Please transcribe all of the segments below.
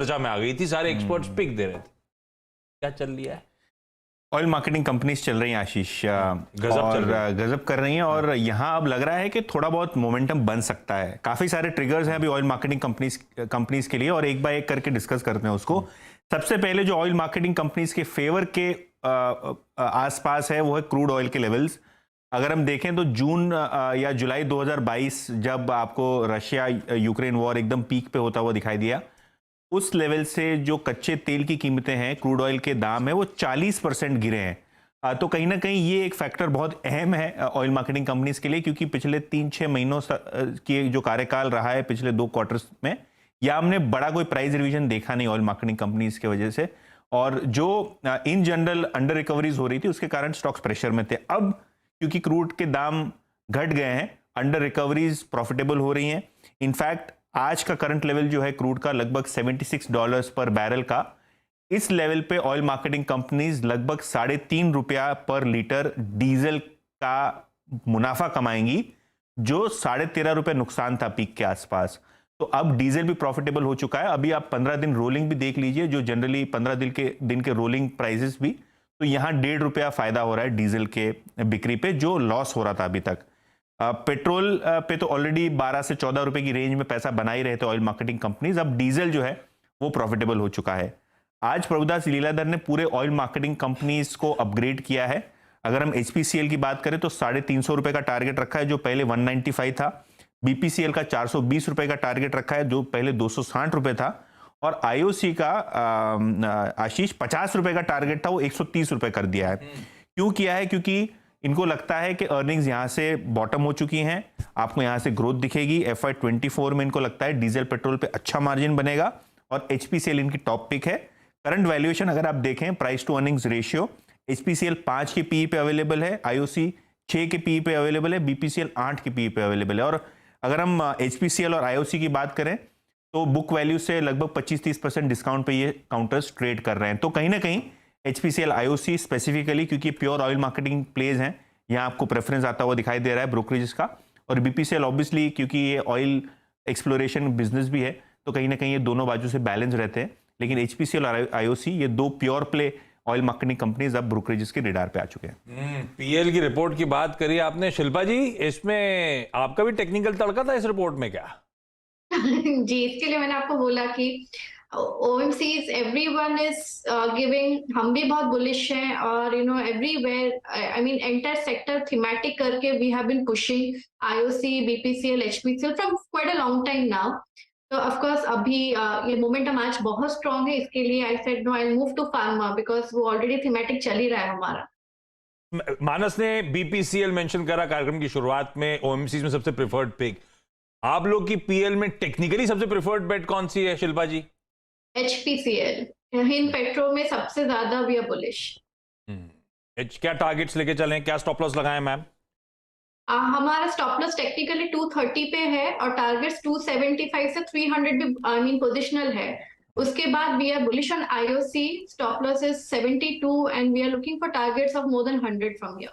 चर्चा में आ गई थी, सारे एक्सपर्ट्स पिक दे रहे थे। क्या चल रहा है? ऑयल मार्केटिंग कंपनीज चल रही हैं आशीष, गजब कर रही हैं। और यहाँ अब लग रहा है कि थोड़ा बहुत मोमेंटम बन सकता है। काफी सारे ट्रिगर्स हैं अभी ऑयल मार्केटिंग कंपनीज के लिए, और एक बाय एक करके डिस्कस करते हैं उसको। सबसे पहले जो ऑयल मार्केटिंग कंपनीज के फेवर के आसपास है वो है क्रूड ऑयल के लेवल्स। अगर हम देखें तो जून या जुलाई 2022 जब आपको रशिया यूक्रेन वॉर एकदम पीक पे होता हुआ दिखाई दिया, उस लेवल से जो कच्चे तेल की कीमतें हैं, क्रूड ऑयल के दाम है, वो 40% गिरे हैं। तो कहीं ना कहीं ये एक फैक्टर बहुत अहम है ऑयल मार्केटिंग कंपनीज के लिए, क्योंकि पिछले 3-6 महीनों की जो कार्यकाल रहा है, पिछले 2 क्वार्टर्स में, या हमने बड़ा कोई प्राइस रिवीजन देखा नहीं ऑयल मार्केटिंग कंपनीज की वजह से। और जो इन जनरल अंडर रिकवरीज हो रही थी, उसके कारण स्टॉक्स प्रेशर में थे। अब क्योंकि क्रूड के दाम घट गए हैं, अंडर रिकवरीज प्रॉफिटेबल हो रही हैं। इनफैक्ट आज का करंट लेवल जो है क्रूड का लगभग $76 पर बैरल का, इस लेवल पे ऑयल मार्केटिंग कंपनीज लगभग ₹3.5 पर लीटर डीजल का मुनाफा कमाएंगी, जो ₹13.5 नुकसान था पीक के आसपास। तो अब डीजल भी प्रॉफिटेबल हो चुका है। अभी आप 15 दिन रोलिंग भी देख लीजिए, जो जनरली 15 दिन के रोलिंग प्राइसेस भी, तो यहां ₹1.5 फायदा हो रहा है डीजल के बिक्री पे, जो लॉस हो रहा था अभी तक। पेट्रोल पे तो ऑलरेडी 12 से 14 रुपए की रेंज में पैसा बना ही रहे थे ऑयल मार्केटिंग कंपनीज। अब डीजल जो है वो प्रॉफिटेबल हो चुका है। आज प्रभुदास लीलाधर ने पूरे ऑयल मार्केटिंग कंपनीज को अपग्रेड किया है। अगर हम एचपीसीएल की बात करें तो ₹350 का टारगेट रखा है, जो पहले 195 था। बीपीसीएल का ₹420 का टारगेट रखा है, जो पहले ₹260 था। और आईओसी का आशीष ₹50 का टारगेट था, वो ₹130 कर दिया है। क्यों किया है? क्योंकि इनको लगता है कि अर्निंग्स यहां से बॉटम हो चुकी हैं, आपको यहां से ग्रोथ दिखेगी। FY24 में इनको लगता है डीजल पेट्रोल पे अच्छा मार्जिन बनेगा, और एचपीसीएल इनकी टॉप पिक है। करंट वैल्यूएशन अगर आप देखें, price to earnings ratio, HPCL 5 के पीई पे अवेलेबल है, आईओसी 6 के पीई पे अवेलेबल है, बीपीसीएल 8 के पीई पे अवेलेबल है। और अगर हम एचपीसीएल और आईओसी की बात करें तो बुक वैल्यू से लगभग 25-30% डिस्काउंट पे ये काउंटर्स ट्रेड कर रहे हैं। तो कहीं ना कहीं एचपीसीएल, आईओसी स्पेसिफिकली, क्योंकि प्योर ऑयल मार्केटिंग प्लेज हैं, यहाँ आपको प्रेफरेंस आता हुआ दिखाई दे रहा है ब्रोकरेजेस का। और बीपीसीएल ऑब्वियसली, क्योंकि ये ऑयल एक्सप्लोरेशन बिजनेस भी है, तो कहीं ना कहीं ये दोनों बाजू से बैलेंस रहते हैं। लेकिन एचपीसीएल और आईओसी, ये 2 pure play oil marketing companies अब ब्रोकरेजेस के रेडार पे आ चुके हैं। पीएल की रिपोर्ट की बात करी आपने, शिल्पा जी, इसमें आपका भी टेक्निकल तड़का था इस रिपोर्ट में क्या? जी, इसके लिए मैंने आपको बोला कि OMCs everyone is giving, हम भी बहुत बुलिश हैं, और everywhere, I mean entire sector thematic करके we have been pushing IOC, BPCL, HPCL from quite a long time now. तो of course अभी ये मोमेंटम आज बहुत स्ट्रॉन्ग है, इसके लिए I said no, I'll move to pharma because वो ऑलरेडी थीमेटिक चल ही रहा है हमारा। मानस ने बीपीसीएल मेंशन करा कार्यक्रम की शुरुआत में, ओएमसी में सबसे प्रेफर्ड पिक। आप लोग की पीएल में टेक्निकली सबसे प्रेफर्ड बेट कौन सी है शिल्पा जी? HPCL, हिंद पेट्रो में सबसे ज्यादा वी आर बुलिश। क्या टारगेट्स लेके चलें, क्या स्टॉप लॉस लगाएं मैम? हमारा स्टॉप लॉस टेक्निकली 230 पे है, और टारगेट्स 275 से 300 भी आई मीन पोजिशनल है। उसके बाद we are bullish on IOC, stop loss is 72 and we are looking for targets of more than 100 from here.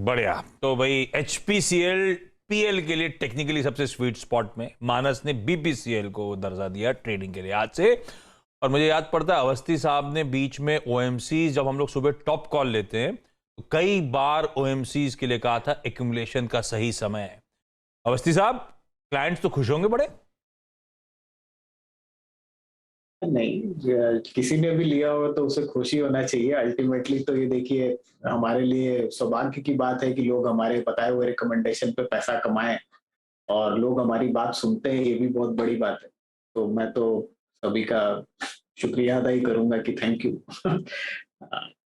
बढ़िया। तो भाई एचपीसीएल पीएल के लिए टेक्निकली सबसे स्वीट स्पॉट में, मानस ने बीपीसीएल को दर्जा दिया ट्रेडिंग के लिए आज से। और मुझे याद पड़ता है अवस्थी साहब ने बीच में ओएमसी, जब हम लोग सुबह टॉप कॉल लेते हैं तो कई बार ओएमसीज के लिए कहा था एक्यूमुलेशन का सही समय है। अवस्थी साहब, क्लाइंट्स तो खुश होंगे बड़े? नहीं, किसी ने भी लिया हो तो उसे खुशी होना चाहिए। अल्टीमेटली तो ये देखिए, हमारे लिए सौभाग्य की बात है कि लोग हमारे बताए हुए रिकमेंडेशन पे पैसा कमाएं, और लोग हमारी बात सुनते हैं, ये भी बहुत बड़ी बात है। तो मैं तो सभी का शुक्रिया अदा ही करूंगा कि थैंक यू।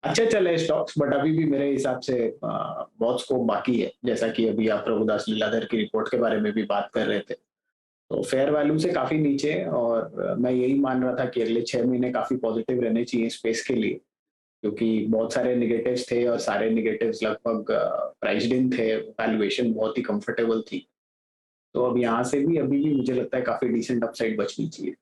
अच्छा चले स्टॉक्स, बट अभी भी मेरे हिसाब से बहुत स्कोप बाकी है। जैसा कि अभी आप प्रभुदास लीलाधर की रिपोर्ट के बारे में भी बात कर रहे थे, तो फेयर वैल्यू से काफी नीचे, और मैं यही मान रहा था कि अगले 6 महीने काफी पॉजिटिव रहने चाहिए स्पेस के लिए, क्योंकि बहुत सारे निगेटिव्स थे, और सारे निगेटिव्स लगभग प्राइस्ड इन थे, वैल्यूएशन बहुत ही कंफर्टेबल थी। तो अब यहाँ से भी अभी भी मुझे लगता है काफी डिसेंट अपसाइड बचनी चाहिए।